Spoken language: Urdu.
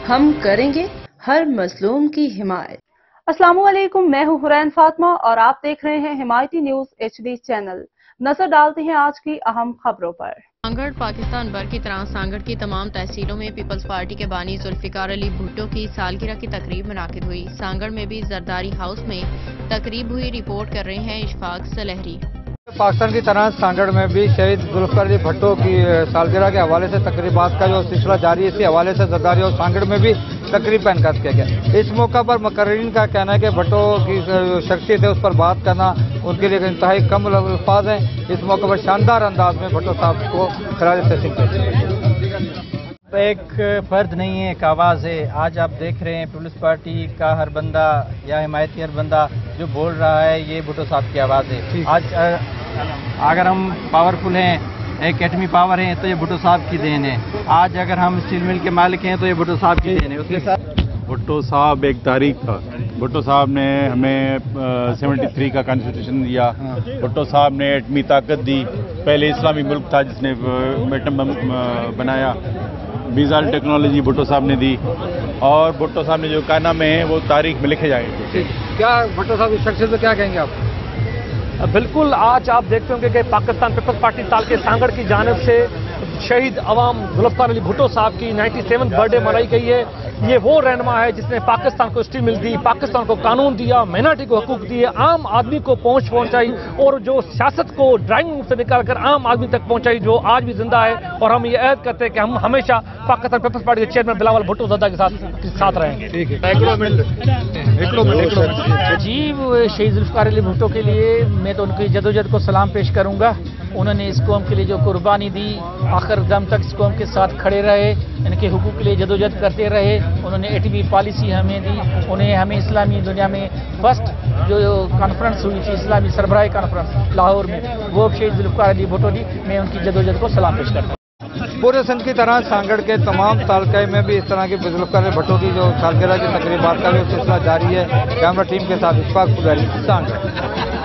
ہم کریں گے ہر مظلوم کی حمایت۔ السلام علیکم، میں ہوں حرین فاطمہ اور آپ دیکھ رہے ہیں حمایتی نیوز HD چینل۔ نظر ڈالتے ہیں آج کی اہم خبروں پر۔ سانگڑ پاکستان بھر کی طرح سانگڑ کی تمام تحصیلوں میں پیپلز پارٹی کے بانی ذوالفقار علی بھٹو کی سالگرہ کی تقریب منعقد ہوئی۔ سانگڑ میں بھی زرداری ہاؤس میں تقریب ہوئی، رپورٹ کر رہے ہیں اشفاق سلہری۔ پاکستان کی طرح سانگڑ میں بھی شہید ذوالفقار علی بھٹو کی سالگرہ کے حوالے سے تقریبات کا جو سلسلہ جاری ہے، اسی حوالے سے زرداری اور سانگڑ میں بھی تقریب کا انعقاد کیا گیا۔ اس موقع پر مقررین کا کہنا ہے کہ بھٹو کی شخصیت ہے، اس پر بات کرنا ان کے لیے انتہائی کم الفاظ ہیں۔ اس موقع پر شاندار انداز میں بھٹو صاحب کو خراج تحسین پیش۔ ایک فرد نہیں ہے، ایک آواز ہے۔ آج آپ دیکھ رہے ہیں پیپلز پارٹی کا ہر بندہ یا حمایتی ہر بندہ جو بول رہا ہے، یہ بھٹو صاحب کی آواز ہے۔ آج اگر ہم پاورفل ہیں، ایک ایٹمی پاور ہیں، تو یہ بھٹو صاحب کی دین ہے۔ آج اگر ہم اسٹیل مل کے مالک ہیں تو یہ بھٹو صاحب کی دین ہے۔ اس کے ساتھ بھٹو صاحب ایک تاریخ تھا۔ بھٹو صاحب نے ہمیں 73 کا کانسٹیٹیوشن دیا۔ بھٹو صاحب نے ایٹمی طاقت دی۔ پہلے اسلامی ملک تھا جس نے ایٹم بم بنایا۔ میزائل ٹیکنالوجی بھٹو صاحب نے دی، اور بھٹو صاحب نے جو کارنامے ہیں وہ تاریخ میں لکھے جائیں گے۔ کیا بھٹو صاحب کی شخصیت سے کیا کہیں گے آپ؟ بالکل، آج آپ دیکھتے ہوں گے کہ پاکستان پیپلز پارٹی تالکے سانگڑ کی جانب سے شہید عوام ذوالفقار علی بھٹو صاحب کی 97 برتھ ڈے منائی گئی ہے۔ یہ وہ رہنما ہے جس نے پاکستان کو اسٹیل مل دی، پاکستان کو قانون دیا، مائنارٹی کو حقوق دیے، عام آدمی کو پہنچائی، اور جو سیاست کو ڈرائنگ روم سے نکال کر عام آدمی تک پہنچائی، جو آج بھی زندہ ہے۔ اور ہم یہ عہد کرتے ہیں کہ ہم ہمیشہ پاکستان پیپلز پارٹی کے چیئرمین بلاول بھٹو زادہ کے ساتھ رہیں گے۔ جی، شہید ذوالفقار علی بھٹو کے لیے میں تو ان کی جدوجہد کو سلام پیش کروں گا۔ انہوں نے اس قوم کے لیے جو قربانی دی، آخر دم تک اس قوم کے ساتھ کھڑے رہے، ان کے حقوق کے لیے جدوجہد کرتے رہے۔ انہوں نے ایٹمی پالیسی ہمیں دی، ہمیں اسلامی دنیا میں فرسٹ جو کانفرنس ہوئی تھی، اسلامی سربراہی کانفرنس لاہور میں، وہ شہید ذوالفقار علی بھٹو دی۔ میں ان کی جدوجہد کو سلام پیش کرتا ہوں۔ پورے سندھ کی طرح سانگڑ کے تمام تعلقے میں بھی اس طرح کی ذوالفقار علی بھٹو کی جو سالگرہ کی تقریبات کا جو سلسلہ جاری ہے۔ کیمرہ ٹیم کے ساتھ اشفاق سلہری، سانگڑ۔